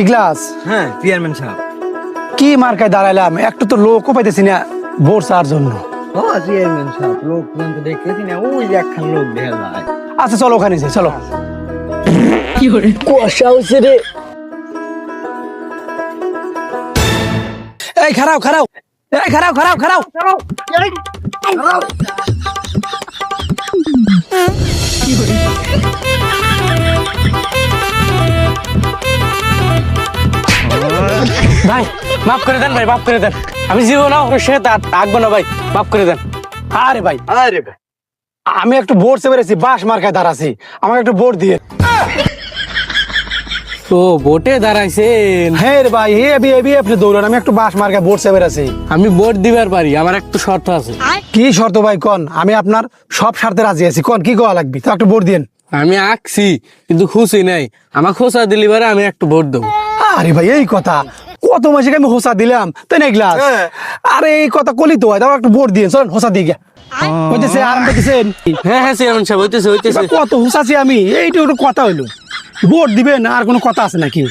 ইগলাস হ্যাঁ চেয়ারম্যান সাহেব। কি মার্কায় দাঁড়াইলাম, একটু তো লোকও পাইতেছি না ভোট চাওয়ার জন্য। ও চেয়ারম্যান সাহেব, লোক কিন্তু দেখতেছি না, ওই যে একখান লোক দেখা যায়। আচ্ছা চলো ওখানে যাই, চলো। কুয়াশা হচ্ছে রে। এই খারাও খারাও, এই খারাও খারাও খারাও। ভাই মাফ করে দেন, ভাই মাফ করে দেন, আমি জীবন ওর সাথে থাকবো না ভাই, মাফ করে দেন। আরে ভাই, আরে ভাই, আমি একটু ভোট চেপেছি, বাস মার্কায় দাঁড়াছি, আমাকে একটু ভোট দিয়ে। ও ভোটে দাঁড়াইছেন? হ্যাঁ রে ভাই, আপনি দৌড়ান, আমি একটু বাস মার্কায় ভোট চেপেছি। আমি ভোট দিবার পারি, আমার একটু শর্ত আছে। কি শর্ত ভাই কন? আমি আপনার সব স্বার্থে রাজি আছি, কন কি কোয়া লাগবে, তো একটু ভোট দিন। আমি আঁকছি কিন্তু খুশি নাই, আমার খোঁচা দিলি পারে আমি একটু ভোট দেবো। আরে ভাই এই কথা, কত মাসে আমি হোসা দিলাম তাই না গ্লাস? আরে এই কথা কলি তো হয়, তাও একটু ভোট দিয়ে চলেন, হোসা দিয়ে হইতেছে আরাম করতেছেন। হ্যাঁ হ্যাঁ চেয়ারম্যান সাহেব, হইতেছে হইতেছে। কত হোসাছি আমি, এইটা একটা কথা হইলো, ভোট দিবেন আর কোনো কথা আছে নাকি?